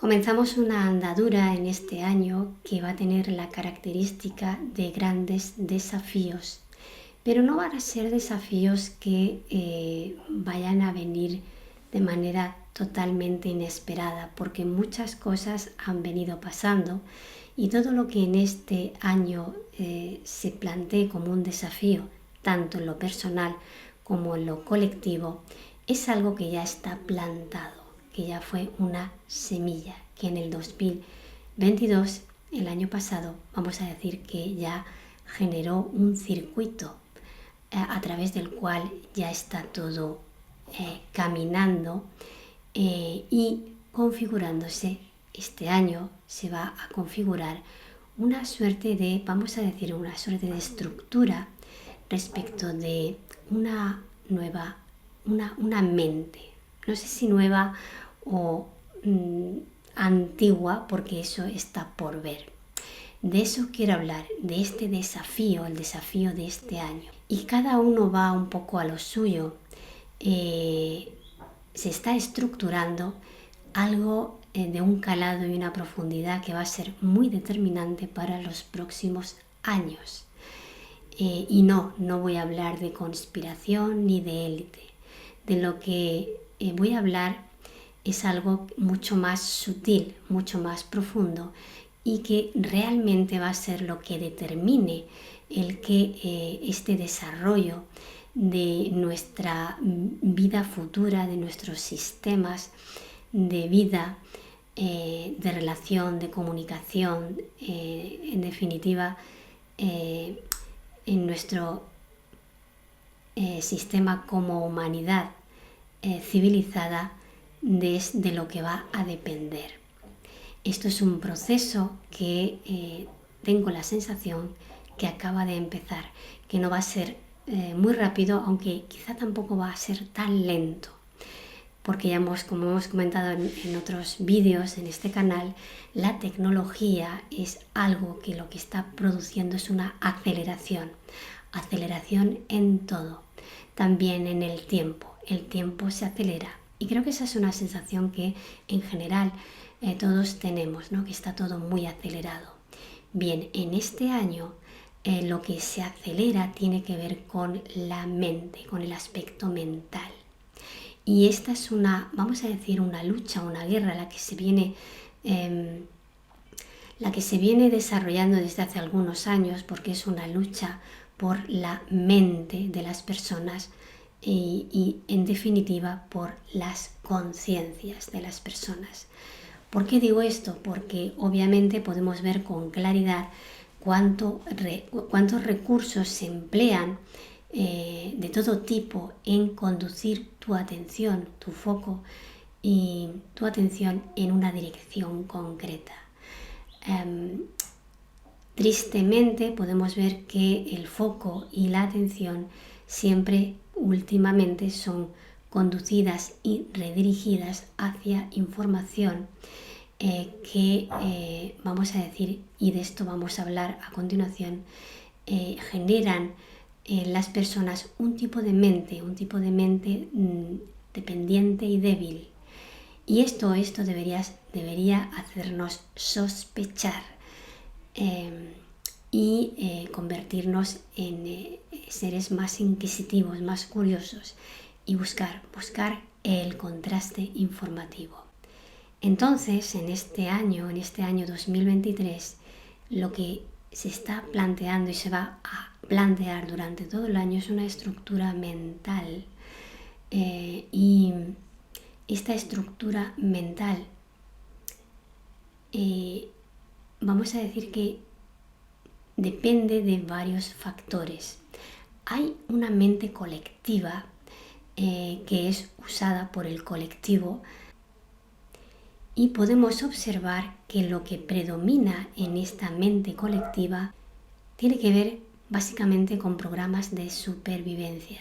Comenzamos una andadura en este año que va a tener la característica de grandes desafíos, pero no van a ser desafíos que vayan a venir de manera totalmente inesperada, porque muchas cosas han venido pasando y todo lo que en este año se plantee como un desafío, tanto en lo personal como en lo colectivo, es algo que ya está plantado, que ya fue una semilla, que en el 2022, el año pasado, vamos a decir que ya generó un circuito a través del cual ya está todo caminando y configurándose. Este año se va a configurar una suerte de, vamos a decir, una suerte de estructura respecto de una nueva, una mente. No sé si nueva o antigua, porque eso está por ver. De eso quiero hablar, de este desafío, el desafío de este año. Y cada uno va un poco a lo suyo. Se está estructurando algo de un calado y una profundidad que va a ser muy determinante para los próximos años. Y no voy a hablar de conspiración ni de élite. De lo que voy a hablar es algo mucho más sutil, mucho más profundo y que realmente va a ser lo que determine el que este desarrollo de nuestra vida futura, de nuestros sistemas de vida, de relación, de comunicación, en definitiva, en nuestro sistema como humanidad civilizada, de lo que va a depender. Esto es un proceso que tengo la sensación que acaba de empezar, que no va a ser muy rápido, aunque quizá tampoco va a ser tan lento, porque ya como hemos comentado en otros vídeos en este canal, la tecnología es algo que lo que está produciendo es una aceleración en todo, también en el tiempo se acelera. Y creo que esa es una sensación que en general todos tenemos, ¿no? Que está todo muy acelerado. Bien, en este año lo que se acelera tiene que ver con la mente, con el aspecto mental. Y esta es vamos a decir, una lucha, una guerra, la que se viene desarrollando desde hace algunos años, porque es una lucha por la mente de las personas y en definitiva por las conciencias de las personas. ¿Por qué digo esto? Porque obviamente podemos ver con claridad cuántos recursos se emplean de todo tipo en conducir tu atención, tu foco y tu atención en una dirección concreta. Tristemente podemos ver que el foco y la atención siempre últimamente son conducidas y redirigidas hacia información que vamos a decir, y de esto vamos a hablar a continuación, generan en las personas un tipo de mente dependiente y débil. Y esto debería hacernos sospechar y convertirnos en seres más inquisitivos, más curiosos y buscar el contraste informativo. Entonces, en este año 2023, lo que se está planteando y se va a plantear durante todo el año es una estructura mental. Y esta estructura mental, vamos a decir que depende de varios factores. Hay una mente colectiva que es usada por el colectivo y podemos observar que lo que predomina en esta mente colectiva tiene que ver básicamente con programas de supervivencia.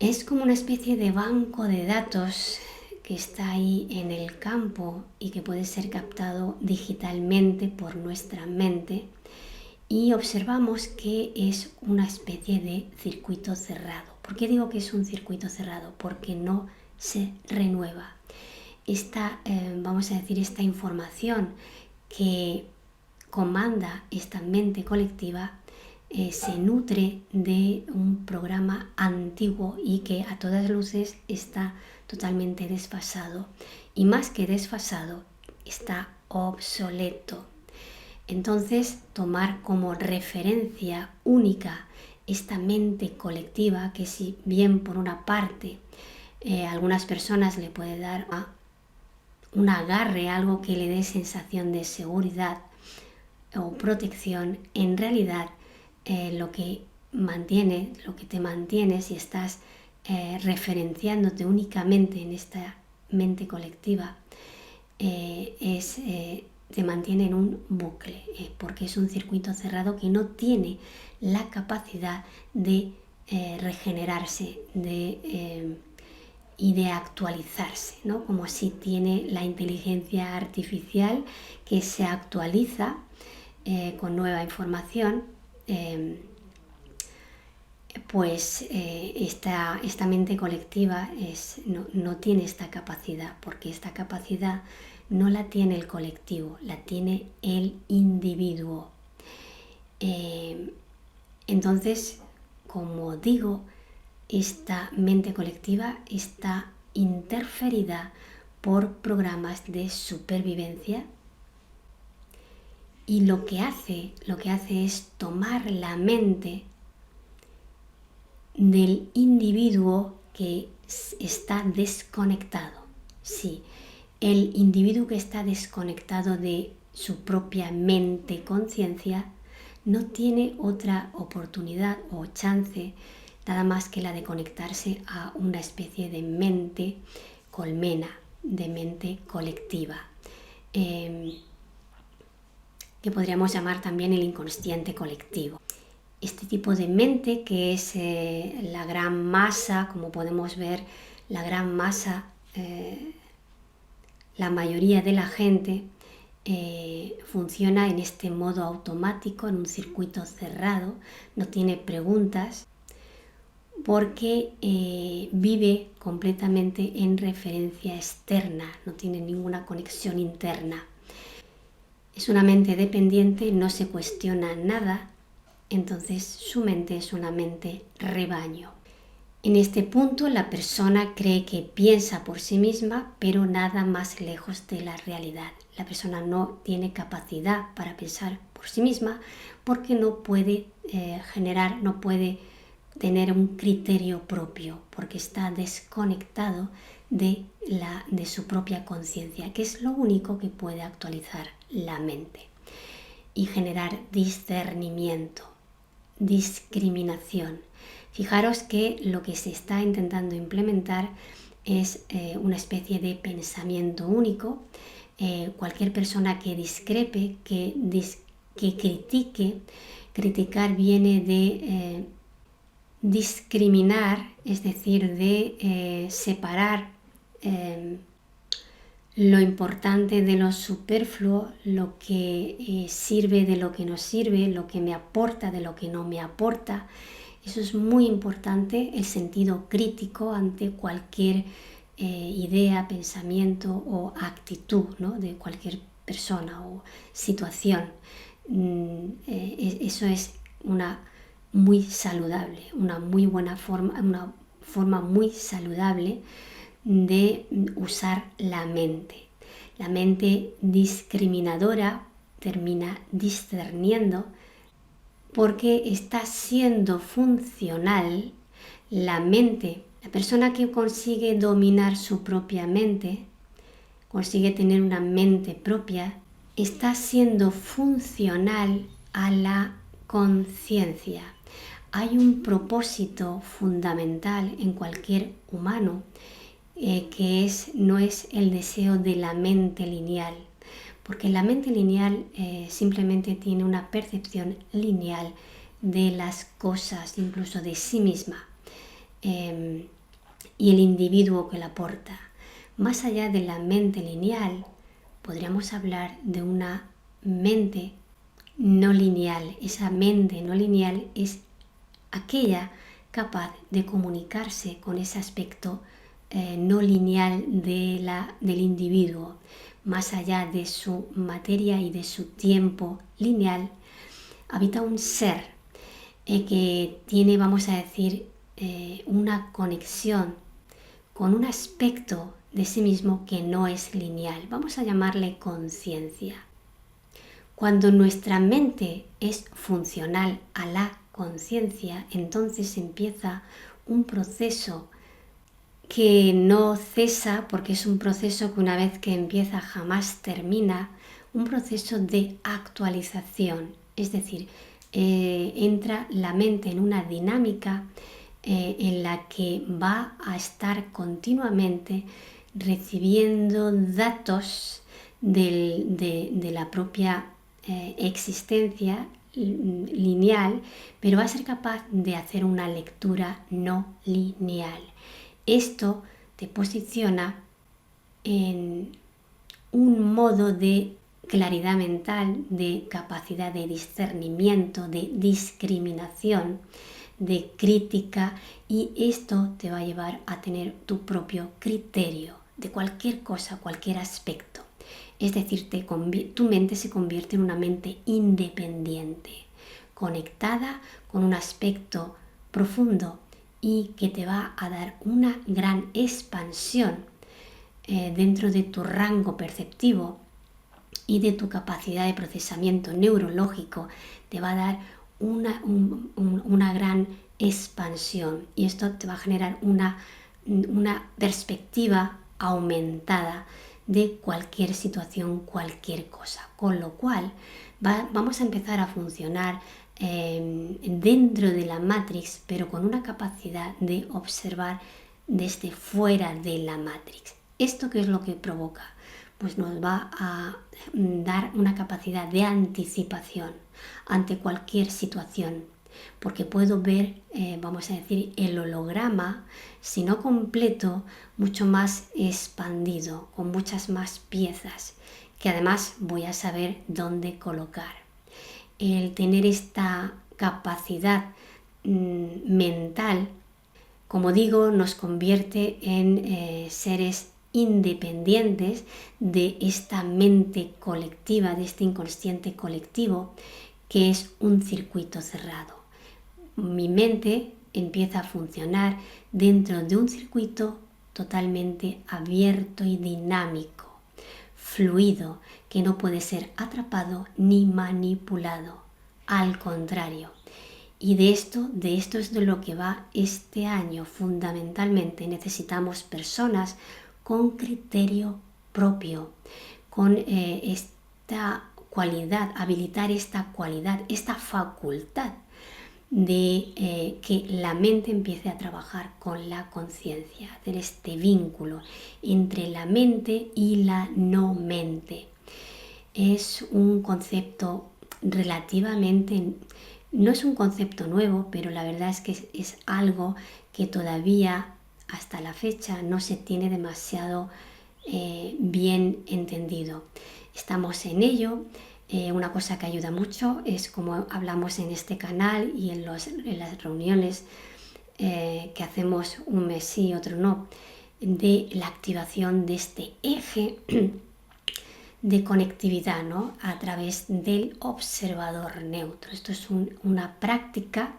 Es como una especie de banco de datos que está ahí en el campo y que puede ser captado digitalmente por nuestra mente, y observamos que es una especie de circuito cerrado. ¿Por qué digo que es un circuito cerrado? Porque no se renueva. vamos a decir, esta información que comanda esta mente colectiva se nutre de un programa antiguo y que a todas luces está totalmente desfasado. Y más que desfasado, está obsoleto. Entonces, tomar como referencia única esta mente colectiva, que si bien por una parte a algunas personas le puede dar un agarre, algo que le dé sensación de seguridad o protección, en realidad lo que te mantiene si estás referenciándote únicamente en esta mente colectiva te mantiene en un bucle, porque es un circuito cerrado que no tiene la capacidad de regenerarse y de actualizarse, ¿no? Como si tiene la inteligencia artificial que se actualiza con nueva información, pues esta mente colectiva no tiene esta capacidad, porque esta capacidad no la tiene el colectivo, la tiene el individuo. Entonces, como digo, esta mente colectiva está interferida por programas de supervivencia y lo que hace es tomar la mente del individuo que está desconectado. Sí, el individuo que está desconectado de su propia mente conciencia no tiene otra oportunidad o chance nada más que la de conectarse a una especie de mente colmena, de mente colectiva, que podríamos llamar también el inconsciente colectivo. Este tipo de mente, que es la gran masa, como podemos ver, la gran masa, la mayoría de la gente funciona en este modo automático, en un circuito cerrado, no tiene preguntas, porque vive completamente en referencia externa, no tiene ninguna conexión interna. Es una mente dependiente, no se cuestiona nada, entonces su mente es una mente rebaño. En este punto la persona cree que piensa por sí misma, pero nada más lejos de la realidad. La persona no tiene capacidad para pensar por sí misma porque no puede no puede tener un criterio propio, porque está desconectado de su propia conciencia, que es lo único que puede actualizar la mente y generar discernimiento, discriminación. Fijaros que lo que se está intentando implementar es una especie de pensamiento único. Cualquier persona que discrepe, que critique, criticar viene de discriminar, es decir, de separar lo importante de lo superfluo, lo que sirve de lo que no sirve, lo que me aporta de lo que no me aporta. Eso es muy importante, el sentido crítico ante cualquier idea, pensamiento o actitud, ¿no?, de cualquier persona o situación. Eso es una muy saludable, una muy buena forma, una forma muy saludable de usar la mente. La mente discriminadora termina discerniendo porque está siendo funcional la mente. La persona que consigue dominar su propia mente, consigue tener una mente propia, está siendo funcional a la conciencia. Hay un propósito fundamental en cualquier humano que no es el deseo de la mente lineal, porque la mente lineal simplemente tiene una percepción lineal de las cosas, incluso de sí misma, y el individuo que la porta. Más allá de la mente lineal, podríamos hablar de una mente no lineal. Esa mente no lineal es aquella capaz de comunicarse con ese aspecto no lineal del individuo, más allá de su materia y de su tiempo lineal, habita un ser que tiene, vamos a decir, una conexión con un aspecto de sí mismo que no es lineal. Vamos a llamarle conciencia. Cuando nuestra mente es funcional a la conciencia, entonces empieza un proceso que no cesa, porque es un proceso que una vez que empieza jamás termina, un proceso de actualización. Es decir, entra la mente en una dinámica en la que va a estar continuamente recibiendo datos de la propia existencia lineal, pero va a ser capaz de hacer una lectura no lineal. Esto te posiciona en un modo de claridad mental, de capacidad de discernimiento, de discriminación, de crítica, y esto te va a llevar a tener tu propio criterio de cualquier cosa, cualquier aspecto. Es decir, tu mente se convierte en una mente independiente, conectada con un aspecto profundo y que te va a dar una gran expansión dentro de tu rango perceptivo y de tu capacidad de procesamiento neurológico. Te va a dar una gran expansión, y esto te va a generar una perspectiva aumentada de cualquier situación, cualquier cosa, con lo cual vamos a empezar a funcionar dentro de la Matrix, pero con una capacidad de observar desde fuera de la Matrix. ¿Esto qué es lo que provoca? Pues nos va a dar una capacidad de anticipación ante cualquier situación, porque puedo ver, vamos a decir, el holograma, si no completo, mucho más expandido, con muchas más piezas, que además voy a saber dónde colocar. El tener esta capacidad mental, como digo, nos convierte en seres independientes de esta mente colectiva, de este inconsciente colectivo, que es un circuito cerrado. Mi mente empieza a funcionar dentro de un circuito totalmente abierto y dinámico, fluido, que no puede ser atrapado ni manipulado. Al contrario. Y de esto es de lo que va este año. Fundamentalmente necesitamos personas con criterio propio, con esta cualidad, habilitar esta cualidad, esta facultad de que la mente empiece a trabajar con la conciencia, hacer este vínculo entre la mente y la no mente. Es un concepto relativamente, no es un concepto nuevo, pero la verdad es que es algo que todavía hasta la fecha no se tiene demasiado bien entendido. Estamos en ello. Una cosa que ayuda mucho es, como hablamos en este canal y en las reuniones que hacemos un mes sí, otro no, de la activación de este eje de conectividad, ¿no?, a través del observador neutro. Esto es una práctica,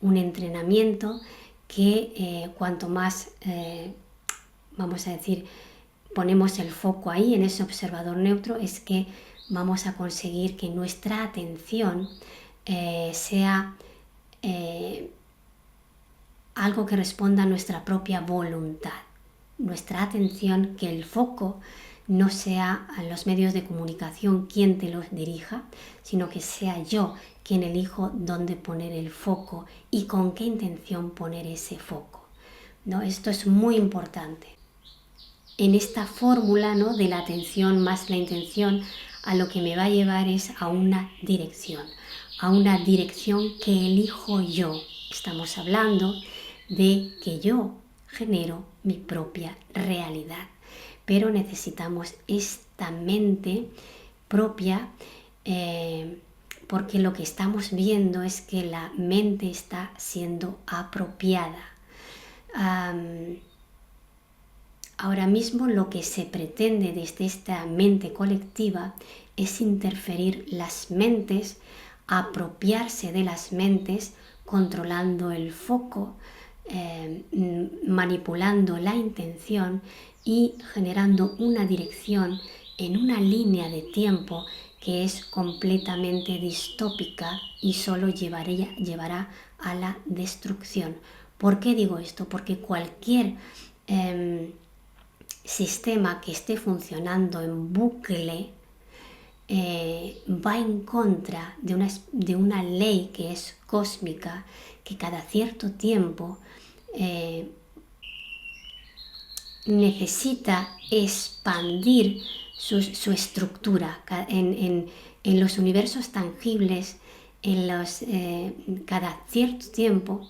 un entrenamiento que cuanto más, vamos a decir, ponemos el foco ahí en ese observador neutro, es que vamos a conseguir que nuestra atención sea algo que responda a nuestra propia voluntad. Nuestra atención, que el foco no sea a los medios de comunicación quien te los dirija, sino que sea yo quien elijo dónde poner el foco y con qué intención poner ese foco, ¿no? Esto es muy importante. En esta fórmula, ¿no?, de la atención más la intención, a lo que me va a llevar es a una dirección que elijo yo. Estamos hablando de que yo genero mi propia realidad, pero necesitamos esta mente propia porque lo que estamos viendo es que la mente está siendo apropiada. ahora mismo lo que se pretende desde esta mente colectiva es interferir las mentes, apropiarse de las mentes, controlando el foco, manipulando la intención y generando una dirección en una línea de tiempo que es completamente distópica y solo llevará a la destrucción. ¿Por qué digo esto? Porque cualquier sistema que esté funcionando en bucle va en contra de una ley que es cósmica, que cada cierto tiempo necesita expandir su estructura en los universos tangibles, cada cierto tiempo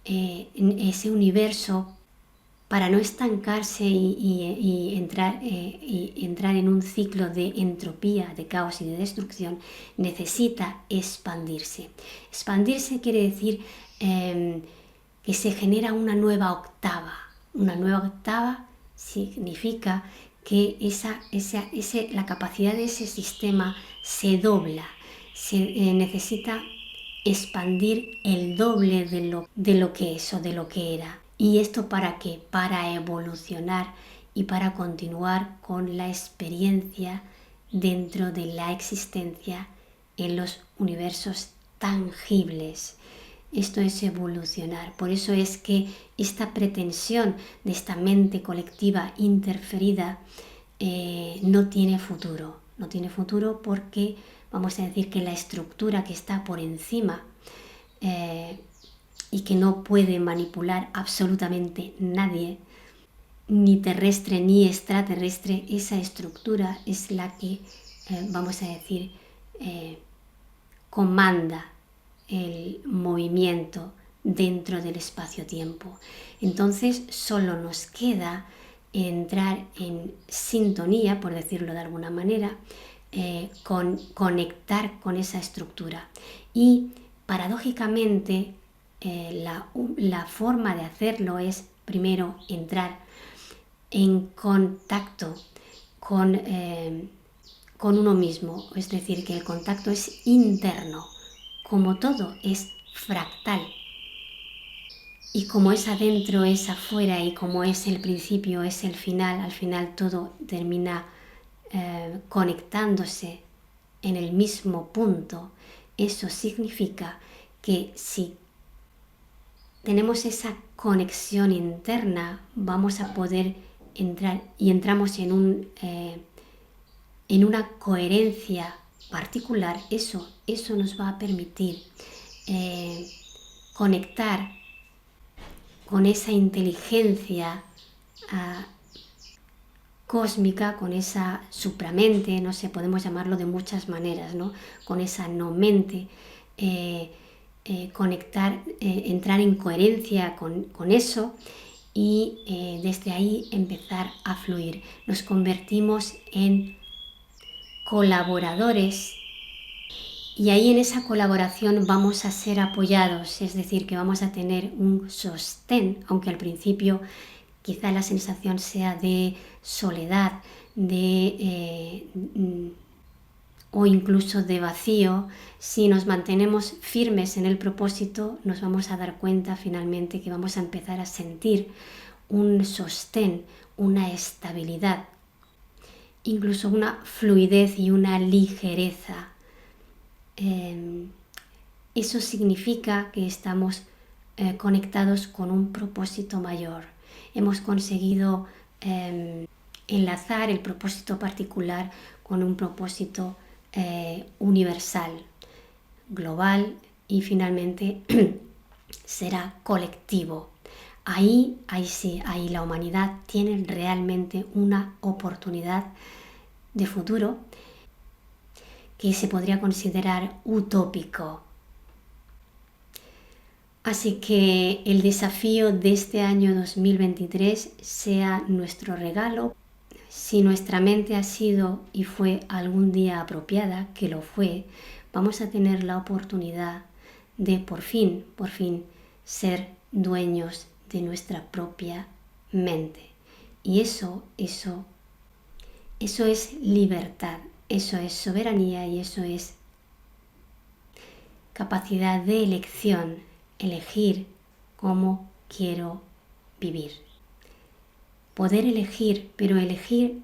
ese universo, para no estancarse y entrar en un ciclo de entropía, de caos y de destrucción, necesita expandirse. Expandirse quiere decir que se genera una nueva octava. Una nueva octava significa que la capacidad de ese sistema se dobla, necesita expandir el doble de lo que es o de lo que era. ¿Y esto para qué? Para evolucionar y para continuar con la experiencia dentro de la existencia en los universos tangibles. Esto es evolucionar. Por eso es que esta pretensión de esta mente colectiva interferida no tiene futuro. No tiene futuro porque vamos a decir que la estructura que está por encima y que no puede manipular absolutamente nadie, ni terrestre ni extraterrestre, esa estructura es la que, vamos a decir, comanda el movimiento dentro del espacio-tiempo. Entonces solo nos queda entrar en sintonía, por decirlo de alguna manera, conectar con esa estructura. Y paradójicamente la forma de hacerlo es primero entrar en contacto con uno mismo, es decir, que el contacto es interno. Como todo es fractal y como es adentro es afuera y como es el principio es el final, al final todo termina conectándose en el mismo punto. Eso significa que si tenemos esa conexión interna vamos a poder entrar y entramos en una coherencia particular. Eso nos va a permitir conectar con esa inteligencia cósmica, con esa supramente, no sé, podemos llamarlo de muchas maneras, ¿no? Con esa no mente, conectar, entrar en coherencia con eso y desde ahí empezar a fluir. Nos convertimos en colaboradores y ahí en esa colaboración vamos a ser apoyados, es decir, que vamos a tener un sostén, aunque al principio quizá la sensación sea de soledad, o incluso de vacío. Si nos mantenemos firmes en el propósito, nos vamos a dar cuenta finalmente que vamos a empezar a sentir un sostén, una estabilidad, incluso una fluidez y una ligereza. Eso significa que estamos conectados con un propósito mayor. Hemos conseguido enlazar el propósito particular con un propósito universal, global y finalmente será colectivo. Ahí sí, ahí la humanidad tiene realmente una oportunidad de futuro que se podría considerar utópico. Así que el desafío de este año 2023 sea nuestro regalo. Si nuestra mente ha sido y fue algún día apropiada, que lo fue, vamos a tener la oportunidad de por fin ser dueños de nuestra propia mente Y eso es libertad, eso es soberanía y eso es capacidad de elección, elegir cómo quiero vivir. Poder elegir, pero elegir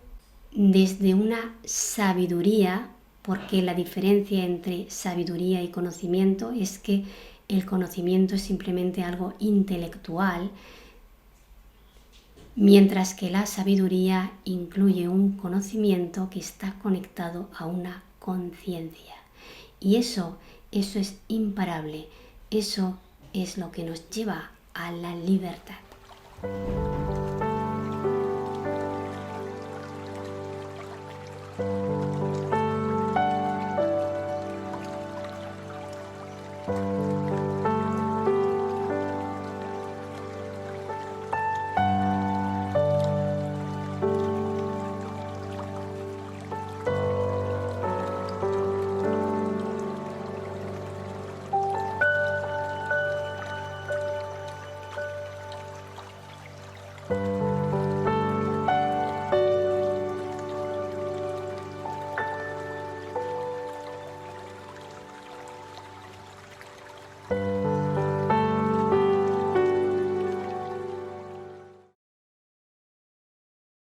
desde una sabiduría, porque la diferencia entre sabiduría y conocimiento es que el conocimiento es simplemente algo intelectual, mientras que la sabiduría incluye un conocimiento que está conectado a una conciencia. Y eso es imparable, eso es lo que nos lleva a la libertad.